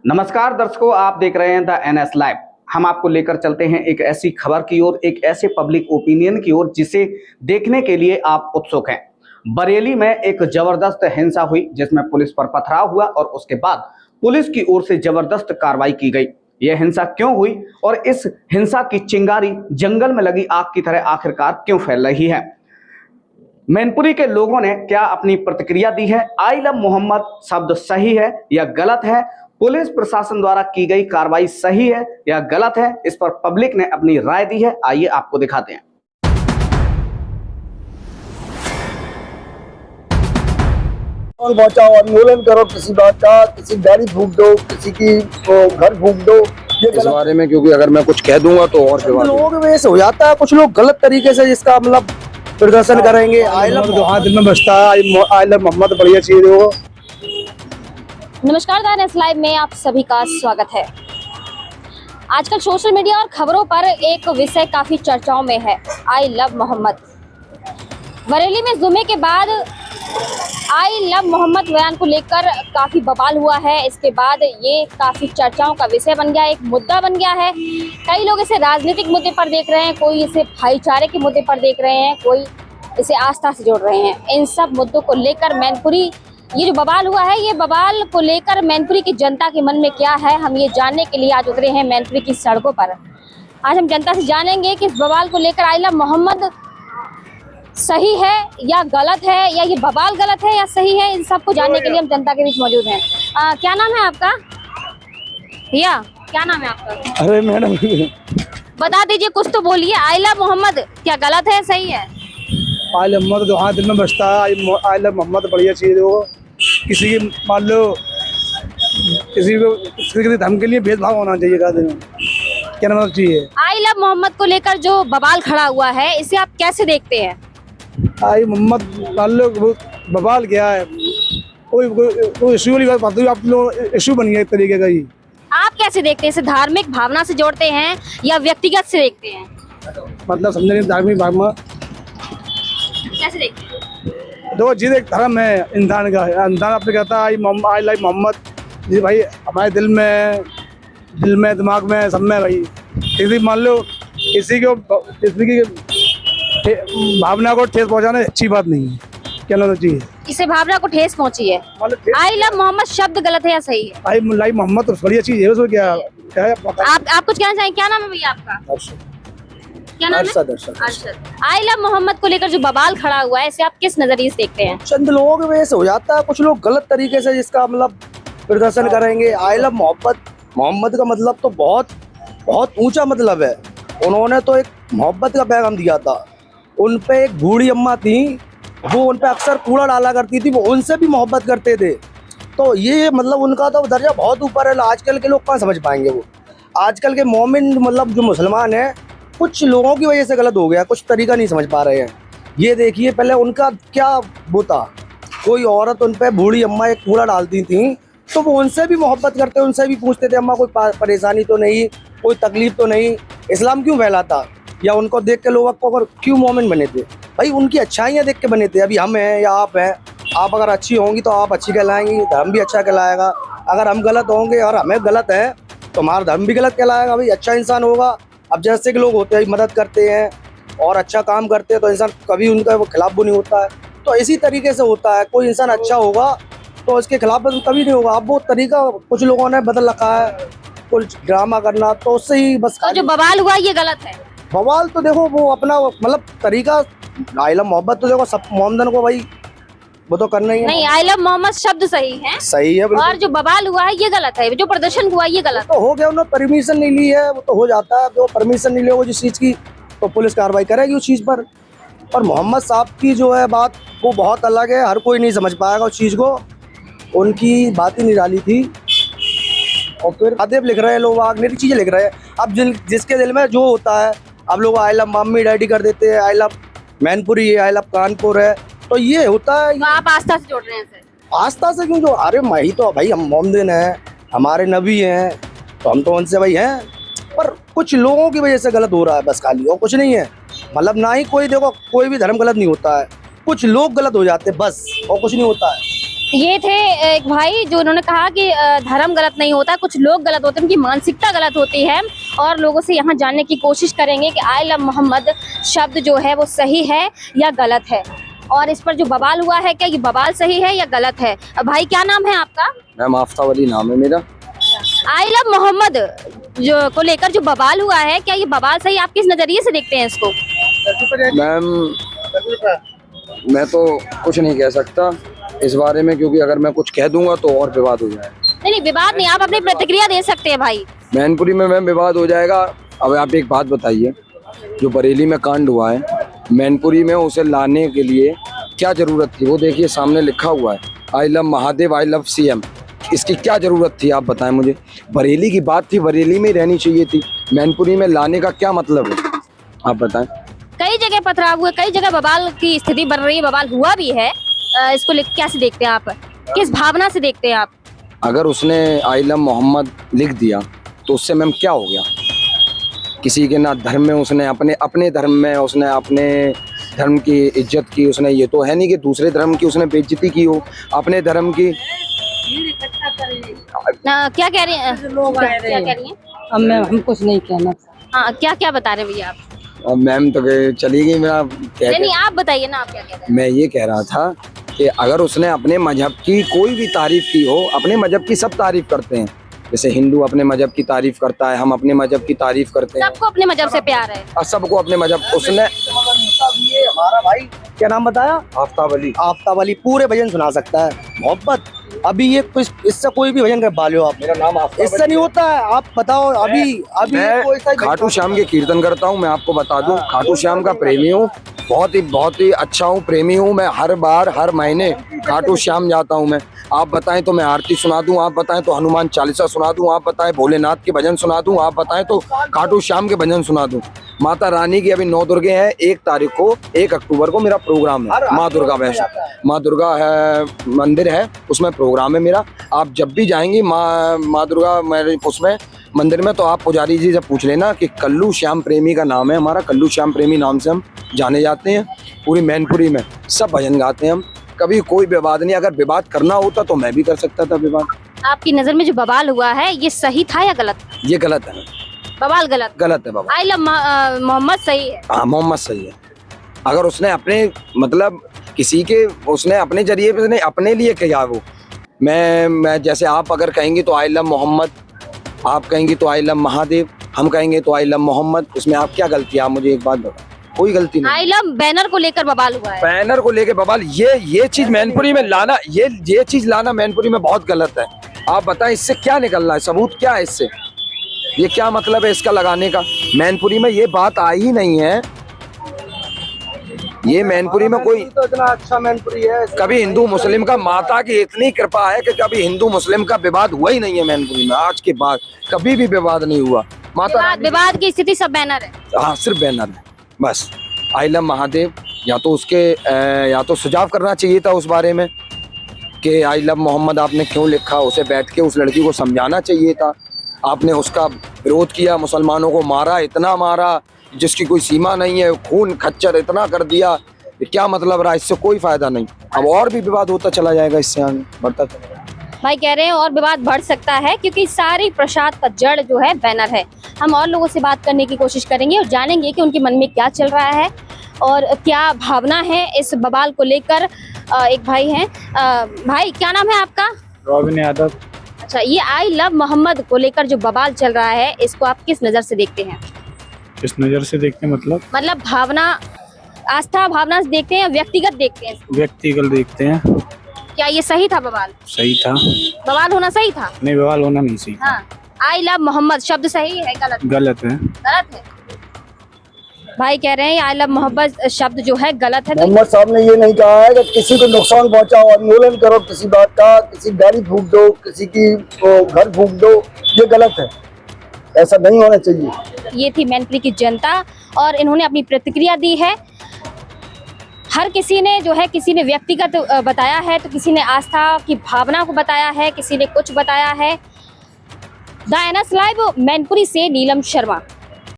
नमस्कार दर्शकों, आप देख रहे हैं द एनएस लाइव। हम आपको लेकर चलते हैं एक ऐसी खबर की ओर, एक ऐसे पब्लिक ओपिनियन की ओर जिसे देखने के लिए आप उत्सुक हैं। बरेली में एक जबरदस्त हिंसा हुई जिसमें पुलिस पर पथराव हुआ और उसके बाद पुलिस की ओर से जबरदस्त कार्रवाई की गई। यह हिंसा क्यों हुई और इस हिंसा की चिंगारी जंगल में लगी आग की तरह आखिरकार क्यों फैल रही है? मैनपुरी के लोगों ने क्या अपनी प्रतिक्रिया दी है? आई लव मोहम्मद शब्द सही है या गलत है? पुलिस प्रशासन द्वारा की गई कार्रवाई सही है या गलत है? इस पर पब्लिक ने अपनी राय दी है। आइए आपको दिखाते हैं। बचाओ, आंदोलन करो, किसी बात का, किसी गाड़ी फूंक दो, किसी की घर फूंक दो। ये इस बारे में क्योंकि अगर मैं कुछ कह दूंगा तो और लोगों के वजह से हो जाता है। कुछ लोग गलत तरीके से इसका मतलब प्रदर्शन करेंगे। आई लव जो हाथ दिल में बसता है, आई लव मोहम्मद बढ़िया चीज हो। नमस्कार, द एनएस लाइव में आप सभी का स्वागत है। आजकल सोशल मीडिया और खबरों पर एक विषय काफी चर्चाओं में है, आई लव मोहम्मद। बरेली में जुमे के बाद आई लव मोहम्मद बयान को लेकर काफी बवाल हुआ है। इसके बाद ये काफी चर्चाओं का विषय बन गया, एक मुद्दा बन गया है। कई लोग इसे राजनीतिक मुद्दे पर देख रहे हैं, कोई इसे भाईचारे के मुद्दे पर देख रहे हैं, कोई इसे आस्था से जोड़ रहे हैं। इन सब मुद्दों को लेकर मैनपुरी ये जो बवाल हुआ है, ये बवाल को लेकर मैनपुरी की जनता के मन में क्या है, हम ये जानने के लिए आज उतरे हैं मैनपुरी की सड़कों पर। आज हम जनता से जानेंगे कि इस बवाल को लेकर आई लव मोहम्मद सही है या गलत है, या ये बवाल गलत है या सही है। इन सबको जानने के लिए हम जनता के बीच मौजूद हैं। क्या नाम है आपका भैया? क्या नाम है आपका? अरे मैडम बता दीजिए, कुछ तो बोलिए। आई लव मोहम्मद क्या गलत है सही है? आई लव मोहम्मद जो हाथ दिल में बसता है, आई लव मोहम्मद बढ़िया चीज हो। किसी की मान लो किसी के धर्म के लिए भेदभाव होना चाहिए। क्या मतलब चाहिए? आई लव मोहम्मद को लेकर जो बवाल खड़ा हुआ है, इसे आप कैसे देखते हैं? आई मोहम्मद मान लो बवाल क्या है, कोई इशू वाली बात आप लोग इशू बन गया एक तरीके का ही। आप कैसे देखते हैं? इसे धार्मिक भावना से जोड़ते हैं या व्यक्तिगत से देखते हैं? मतलब समझ नहीं, धार्मिक भावना कैसे देखते हैं? देखो जी, एक धर्म है इंसान का। इंसान अपने कहता है आई लाइक मोहम्मद जी भाई, हमारे दिल में दिमाग में सब में भाई। किसी मान लो किसी की भावना को ठेस पहुंचाना अच्छी बात नहीं है। क्या लगना चाहिए? इसे भावना को ठेस पहुंची है। आई लव मोहम्मद शब्द गलत है या सही है? आई लाइक मोहम्मद तो बढ़िया चीज है, उसमें क्या है? आप कुछ कहना चाहेंगे? क्या नाम है भैया आपका? क्या नाम है? अरशद। आई लव मोहम्मद को लेकर जो बवाल खड़ा हुआ है, इसे आप किस नजरिए से देखते हैं? चंद लोगों की वजह से हो जाता है। कुछ लोग गलत तरीके से इसका मतलब प्रदर्शन करेंगे। आई लव मोहम्मद का मतलब तो बहुत बहुत ऊंचा मतलब है। उन्होंने तो एक मोहब्बत का पैगाम दिया था। उन पे एक बूढ़ी अम्मा थी, वो उन पे अक्सर कूड़ा डाला करती थी, वो उनसे भी मोहब्बत करते थे। तो ये मतलब उनका तो दर्जा बहुत ऊपर है। आजकल के लोग कहाँ समझ पाएंगे? वो आजकल के मोमिन मतलब जो मुसलमान है, कुछ लोगों की वजह से गलत हो गया, कुछ तरीका नहीं समझ पा रहे हैं। ये देखिए, पहले उनका क्या वो था, कोई औरत उन पे बूढ़ी अम्मा एक कूड़ा डालती थी तो वो उनसे भी मोहब्बत करते, उनसे भी पूछते थे अम्मा कोई परेशानी तो नहीं, कोई तकलीफ तो नहीं, इस्लाम क्यों फैलाता, या उनको देख के लोग आपको अगर क्यों मोमिन बने थे? भाई उनकी अच्छाइयाँ देख के बने थे। अभी हम हैं या आप हैं, आप अगर अच्छी होंगी तो आप अच्छी कहलाएंगी, धर्म भी अच्छा कहलाएगा। अगर हम गलत होंगे और हमें गलत है तो हमारा धर्म भी गलत कहलाएगा। भाई अच्छा इंसान होगा। अब जैसे कि लोग होते हैं मदद करते हैं और अच्छा काम करते हैं तो इंसान कभी उनका वो खिलाफ भी नहीं होता है। तो इसी तरीके से होता है, कोई इंसान अच्छा होगा तो उसके खिलाफ कभी नहीं होगा। अब वो तरीका कुछ लोगों ने बदल रखा है, कुछ ड्रामा करना, तो उससे ही बस। तो जो बवाल हुआ ये गलत है? बवाल तो देखो वो अपना मतलब तरीका। आई लव मोहब्बत तो देखो सब मोहम्मदन को भाई वो तो करना ही है। नहीं, आई लव मोहम्मद शब्द सही है, सही है। और जो बवाल हुआ है ये गलत है, जो प्रदर्शन हुआ ये गलत तो हो गया, उन्होंने परमिशन नहीं ली है, वो तो हो जाता है। जो परमिशन नहीं लेगा जिस चीज़ की तो पुलिस कार्रवाई करेगी उस चीज़ पर। और मोहम्मद साहब की जो है बात वो बहुत अलग है, हर कोई नहीं समझ पाएगा उस चीज़ को। उनकी बात ही निराली थी। और फिर अदब लिख रहे हैं लोग, आग मेरी चीज़ें लिख रहे हैं। अब जिसके दिल में जो होता है, अब लोग आई लव मम्मी डैडी कर देते हैं, आई लव मैनपुरी है, आई लव कानपुर है, तो ये होता है। तो आप आस्था से जोड़ रहे हैं? आस्था से क्यों? जो अरे मैं तो भाई हम मोमदिन हैं, हमारे नबी हैं, तो हम तो उनसे भाई हैं। पर कुछ लोगों की वजह से गलत हो रहा है बस, खाली और कुछ नहीं है। मतलब ना ही कोई, देखो कोई भी धर्म गलत नहीं होता है, कुछ लोग गलत हो जाते हैं बस, और कुछ नहीं होता है। ये थे एक भाई जो उन्होंने कहा कि धर्म गलत नहीं होता, कुछ लोग गलत होते हैं, उनकी मानसिकता गलत होती है। और लोगों से यहाँ जानने की कोशिश करेंगे कि आई लव मोहम्मद शब्द जो है वो सही है या गलत है, और इस पर जो बवाल हुआ है क्या ये बवाल सही है या गलत है। भाई क्या नाम है आपका? मैम आफ्ताब अली नाम है मेरा। आई लव मोहम्मद जो को लेकर जो बवाल हुआ है, क्या ये बवाल सही, आप किस नजरिए से देखते हैं इसको? मैम मैं तो कुछ नहीं कह सकता इस बारे में, क्योंकि अगर मैं कुछ कह दूंगा तो और विवाद हो जाएगा। नहीं विवाद नहीं, आप अपनी प्रतिक्रिया दे सकते हैं भाई। मैनपुरी में मैम विवाद हो जाएगा। अब आप एक बात बताइए, जो बरेली में कांड हुआ है, मैनपुरी में उसे लाने के लिए क्या जरूरत थी? वो देखिए सामने लिखा हुआ है I love Mahadev, I love CM. इसकी क्या जरूरत थी आप बताएं मुझे? बरेली की बात थी, बरेली में ही रहनी चाहिए थी। मैनपुरी में लाने का क्या मतलब है आप बताएं? कई जगह पथराव हुए, कई जगह बवाल की स्थिति बन रही है, बवाल हुआ भी है। इसको कैसे देखते हैं आप, किस भावना से देखते हैं आप? अगर उसने आई लव मोहम्मद लिख दिया तो उससे मैम क्या हो गया? किसी के ना धर्म में उसने अपने धर्म में उसने अपने धर्म की इज्जत की, उसने ये तो है नहीं कि दूसरे धर्म की उसने बेइज्जती की हो, अपने धर्म की। क्या कह रही हैं? क्या कह रही हैं? अब मैं हम कुछ नहीं कहना। हाँ क्या क्या बता रहे हैं भैया आप? अब मैम तो चली गई मेरा नहीं आप बताइए ना, आप क्या कह रहे हैं? मैं ये कह रहा था कि अगर उसने अपने मजहब की कोई भी तारीफ की हो, अपने मजहब की सब तारीफ करते हैं, जैसे हिंदू अपने मजहब की तारीफ करता है, हम अपने मजहब की तारीफ करते हैं, सबको अपने मजहब से प्यार है और सबको अपने मजहब। उसने हमारा भाई क्या नाम बताया? आफ्ताब अली। आफ्ताब अली पूरे भजन सुना सकता है। मोहब्बत अभी ये कुछ इससे कोई भी भजन कर पा लो आप। मेरा नाम आफ्ताब इससे नहीं होता है। आप बताओ अभी कोई सा मैं खाटू श्याम के कीर्तन करता हूँ। मैं आपको बता दूं, खाटू श्याम का प्रेमी हूँ, बहुत ही अच्छा हूँ, प्रेमी हूँ। मैं हर महीने खाटू श्याम जाता हूँ। मैं आप बताएं तो मैं आरती सुना दूं, आप बताएं तो हनुमान चालीसा सुना दूं, आप बताएं भोलेनाथ के भजन सुना दूं, आप बताएं तो खाटू श्याम के भजन सुना दूं। माता रानी की अभी 9 दुर्गे हैं, 1 अक्टूबर को मेरा प्रोग्राम है। माँ दुर्गा है मंदिर है, उसमें प्रोग्राम है मेरा। आप जब भी जाएंगी माँ दुर्गा उसमें मंदिर में, तो आप पुजारी जी से पूछ लेना कि कल्लू श्याम प्रेमी का नाम है हमारा। कल्लू श्याम प्रेमी नाम से हम जाने जाते हैं। पूरी मैनपुरी में सब भजन गाते हैं हम। कभी कोई विवाद नहीं। अगर विवाद करना होता तो मैं भी कर सकता था विवाद। आपकी नजर में जो बवाल हुआ है ये सही था या गलत? ये गलत है। बवाल गलत है बवाल। आई लव मोहम्मद सही है। हाँ मोहम्मद सही है। अगर उसने अपने मतलब किसी के उसने अपने जरिए पे अपने लिए किया वो, मैं जैसे आप अगर कहेंगे तो आई लव मोहम्मद, आप कहेंगे तो आई लव महादेव, हम कहेंगे तो आई लव मोहम्मद, उसमें आप क्या गलती है? आप मुझे एक बात बताओ। कोई गलती नहीं। आई लव बैनर को लेकर बवाल हुआ है। बैनर को लेकर बवाल, ये चीज मैनपुरी में लाना, ये चीज लाना मैनपुरी में बहुत गलत है। आप बताएं इससे क्या निकल रहा है? सबूत क्या है इससे? ये क्या मतलब है इसका लगाने का? मैनपुरी में ये बात आई ही नहीं है। ये मैनपुरी में कोई तो इतना अच्छा मैनपुरी है। कभी हिंदू मुस्लिम का, माता की इतनी कृपा है कि कभी हिंदू मुस्लिम का विवाद हुआ ही नहीं है मैनपुरी में। आज के बाद कभी भी विवाद नहीं हुआ। माता विवाद की स्थिति सब बैनर है। हाँ सिर्फ बैनर है बस। आई लव महादेव या तो सुझाव करना चाहिए था उस बारे में कि आई लव मोहम्मद आपने क्यों लिखा। उसे बैठ के उस लड़की को समझाना चाहिए था। आपने उसका विरोध किया, मुसलमानों को मारा, इतना मारा जिसकी कोई सीमा नहीं है, खून खच्चर इतना कर दिया। ये क्या मतलब रहा? इससे कोई फायदा नहीं। अब और भी विवाद होता चला जाएगा, इससे आगे बढ़ता चला जाएगा। भाई कह रहे हैं और विवाद बढ़ सकता है क्योंकि सारी प्रसाद का जड़ जो है बैनर है। हम और लोगों से बात करने की कोशिश करेंगे और जानेंगे कि उनके मन में क्या चल रहा है और क्या भावना है इस बवाल को लेकर। एक भाई हैं, भाई क्या नाम है आपका? रॉबिन यादव। अच्छा, ये आई लव मोहम्मद को लेकर जो बवाल चल रहा है इसको आप किस नजर से देखते हैं? किस नजर से देखते हैं मतलब भावना, आस्था भावना से देखते हैं या व्यक्तिगत देखते हैं? व्यक्तिगत देखते हैं। क्या ये सही था बवाल? सही था। बवाल होना सही था? नहीं बवाल होना नहीं सही। हाँ, आई लव मोहम्मद शब्द सही है गलत? गलत है। गलत है। भाई कह रहे हैं आई लव मोहम्मद शब्द जो है गलत है। मोहम्मद साहब ने ये नहीं कहा है कि किसी को नुकसान पहुंचाओ, आंदोलन करो किसी बात का, किसी गाड़ी फूक दो, किसी की घर फूक दो, ये गलत है। ऐसा नहीं होना चाहिए। ये थी मैनपुरी की जनता और इन्होंने अपनी प्रतिक्रिया दी है। हर किसी ने जो है, किसी ने व्यक्तिगत बताया है तो किसी ने आस्था की भावना को बताया है, किसी ने कुछ बताया है। द NS लाइव मैनपुरी से नीलम शर्मा।